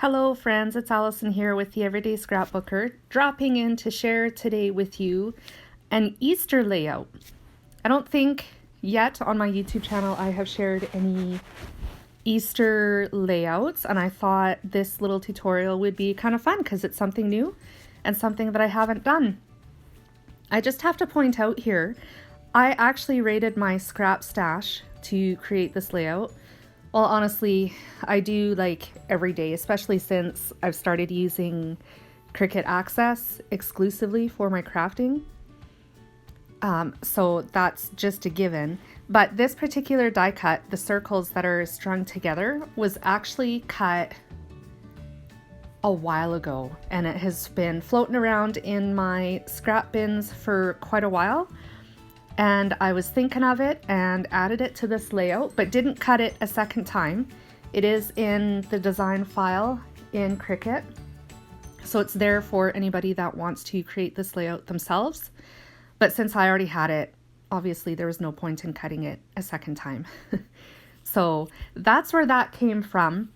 Hello friends, it's Allison here with the Everyday Scrapbooker, dropping in to share today with you an Easter layout. I don't think yet on my YouTube channel I have shared any Easter layouts, and I thought this little tutorial would be kind of fun because it's something new and something that I haven't done. I just have to point out here, I actually raided my scrap stash to create this layout. Well, honestly, I do like every day, especially since I've started using Cricut Access exclusively for my crafting. So that's just a given. But this particular die cut, the circles that are strung together, was actually cut a while ago, and it has been floating around in my scrap bins for quite a while. And I was thinking of it and added it to this layout, but didn't cut it a second time. It is in the design file in Cricut, so it's there for anybody that wants to create this layout themselves. But since I already had it, obviously there was no point in cutting it a second time. So that's where that came from.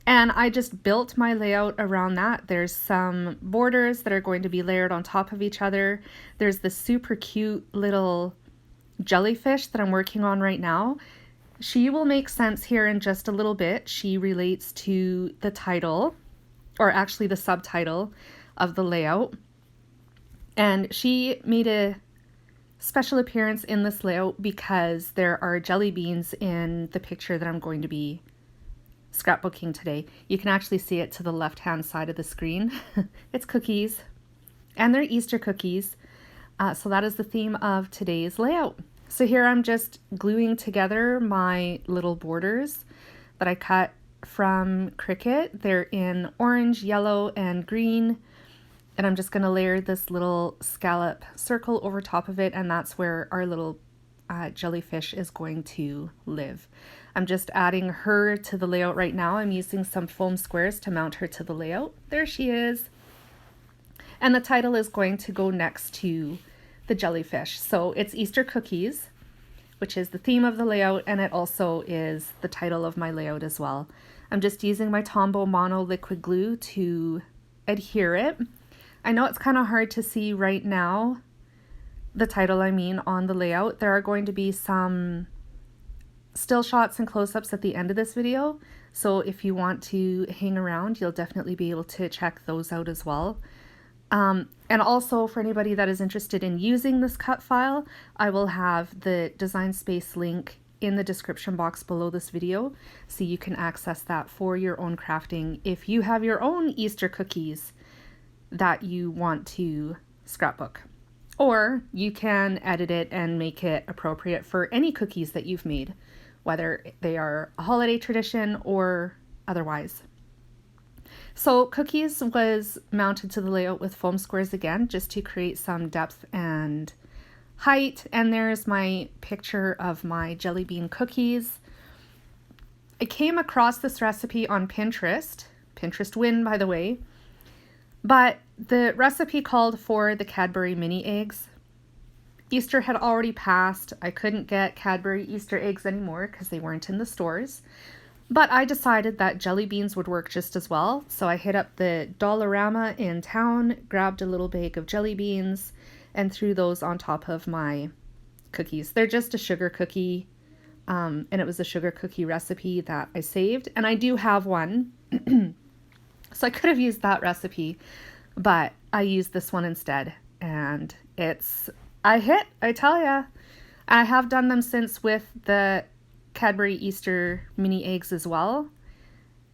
And I just built my layout around that. There's some borders that are going to be layered on top of each other. There's this super cute little jellyfish that I'm working on right now. She will make sense here in just a little bit. She relates to the title, or actually the subtitle of the layout. And she made a special appearance in this layout because there are jelly beans in the picture that I'm going to be scrapbooking today. You can actually see it to the left-hand side of the screen. It's cookies, and they're Easter cookies. So that is the theme of today's layout. So here I'm just gluing together my little borders that I cut from Cricut. They're in orange, yellow, and green. And I'm just going to layer this little scallop circle over top of it, and that's where our little jellyfish is going to live. I'm just adding her to the layout right now. I'm using some foam squares to mount her to the layout. There she is. And the title is going to go next to the jellyfish. So it's Easter cookies, which is the theme of the layout, and it also is the title of my layout as well. I'm just using my Tombow Mono liquid glue to adhere it. I know it's kind of hard to see right now, the title on the layout. There are going to be some still shots and close-ups at the end of this video, so if you want to hang around, you'll definitely be able to check those out as well. And also for anybody that is interested in using this cut file, I will have the Design Space link in the description box below this video, so you can access that for your own crafting if you have your own Easter cookies that you want to scrapbook. Or you can edit it and make it appropriate for any cookies that you've made, whether they are a holiday tradition or otherwise. So cookies was mounted to the layout with foam squares again, just to create some depth and height. And there's my picture of my jelly bean cookies. I came across this recipe on Pinterest. Pinterest win, by the way. But the recipe called for the Cadbury mini eggs. Easter had already passed. I couldn't get Cadbury Easter eggs anymore because they weren't in the stores. But I decided that jelly beans would work just as well. So I hit up the Dollarama in town, grabbed a little bag of jelly beans, and threw those on top of my cookies. They're just a sugar cookie, and it was a sugar cookie recipe that I saved. And I do have one. So I could have used that recipe, but I used this one instead. And it's a hit, I tell ya. I have done them since with the Cadbury Easter mini eggs as well,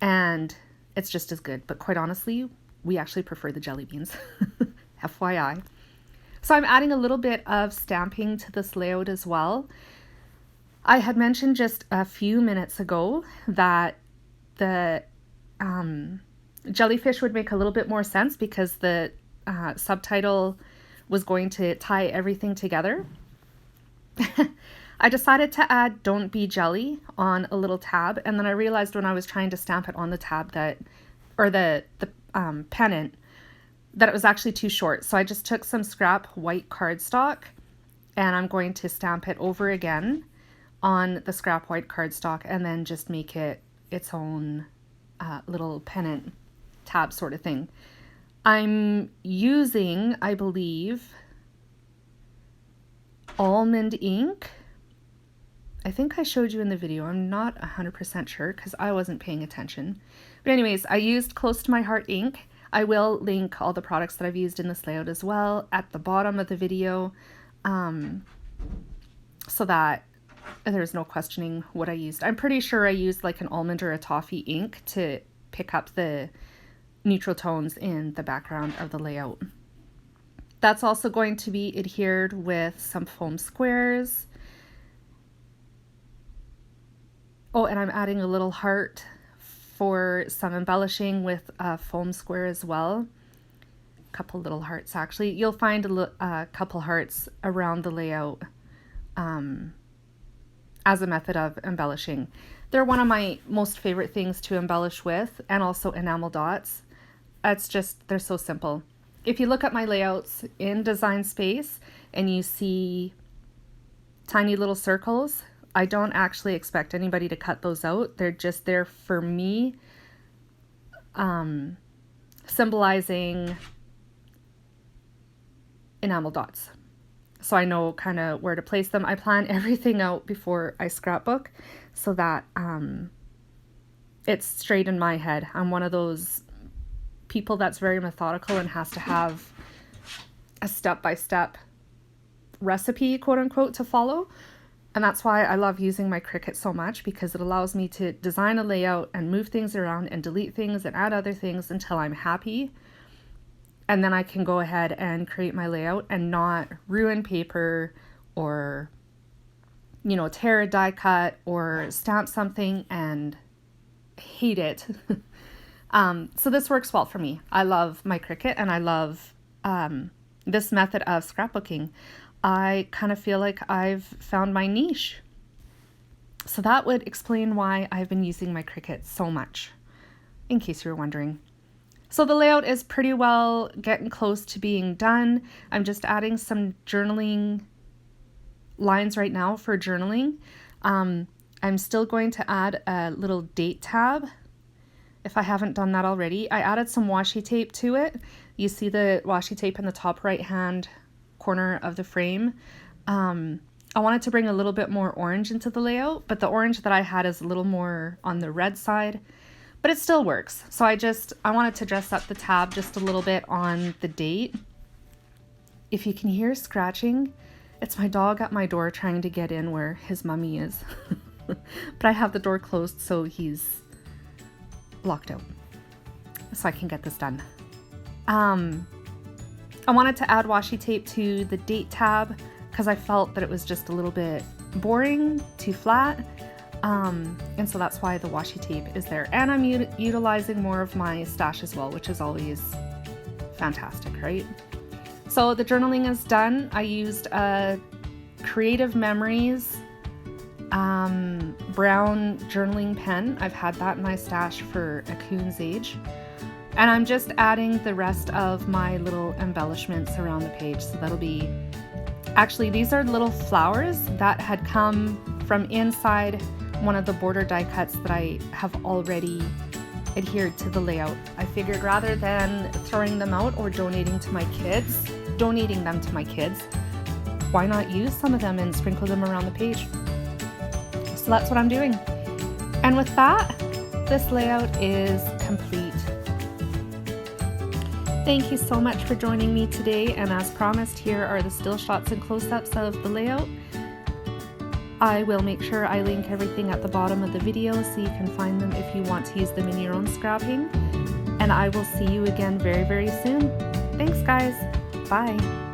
and it's just as good. But quite honestly, we actually prefer the jelly beans. FYI. So I'm adding a little bit of stamping to this layout as well. I had mentioned just a few minutes ago that the jellyfish would make a little bit more sense because the subtitle was going to tie everything together. I decided to add "Don't Be Jelly" on a little tab, and then I realized when I was trying to stamp it on the tab that, or the pennant, that it was actually too short. So I just took some scrap white cardstock, and I'm going to stamp it over again on the scrap white cardstock, and then just make it its own little pennant tab sort of thing. I'm using, I believe, almond ink. I think I showed you in the video. I'm not 100% sure because I wasn't paying attention. But anyways, I used Close to My Heart ink. I will link all the products that I've used in this layout as well at the bottom of the video, so that there's no questioning what I used. I'm pretty sure I used like an almond or a toffee ink to pick up the neutral tones in the background of the layout. That's also going to be adhered with some foam squares. Oh, and I'm adding a little heart for some embellishing with a foam square as well. A couple little hearts actually. You'll find a couple hearts around the layout as a method of embellishing. They're one of my most favorite things to embellish with, and also enamel dots. It's just, they're so simple. If you look at my layouts in Design Space and you see tiny little circles, I don't actually expect anybody to cut those out. They're just there for me, symbolizing enamel dots. So I know kind of where to place them. I plan everything out before I scrapbook so that it's straight in my head. I'm one of those people that's very methodical and has to have a step-by-step recipe, quote unquote, to follow. And that's why I love using my Cricut so much, because it allows me to design a layout and move things around and delete things and add other things until I'm happy. And then I can go ahead and create my layout and not ruin paper or, you know, tear a die cut or stamp something and hate it. So this works well for me. I love my Cricut and I love this method of scrapbooking. I kind of feel like I've found my niche. So that would explain why I've been using my Cricut so much, in case you were wondering. So the layout is pretty well getting close to being done. I'm just adding some journaling lines right now for journaling. I'm still going to add a little date tab if I haven't done that already. I added some washi tape to it. You see the washi tape in the top right hand corner of the frame. I wanted to bring a little bit more orange into the layout, but the orange that I had is a little more on the red side, but it still works. So I wanted to dress up the tab just a little bit on the date. If you can hear scratching, it's my dog at my door trying to get in where his mummy is. But I have the door closed so he's locked out, so I can get this done. I wanted to add washi tape to the date tab because I felt that it was just a little bit boring, too flat. And so that's why the washi tape is there. And I'm utilizing more of my stash as well, which is always fantastic, right? So the journaling is done. I used a Creative Memories brown journaling pen. I've had that in my stash for a coon's age. And I'm just adding the rest of my little embellishments around the page. So that'll be, actually these are little flowers that had come from inside one of the border die cuts that I have already adhered to the layout. I figured rather than throwing them out or donating them to my kids, why not use some of them and sprinkle them around the page? So that's what I'm doing. And with that, this layout is complete. Thank you so much for joining me today, and as promised, here are the still shots and close-ups of the layout. I will make sure I link everything at the bottom of the video so you can find them if you want to use them in your own scrapping. And I will see you again very, very soon. Thanks guys. Bye.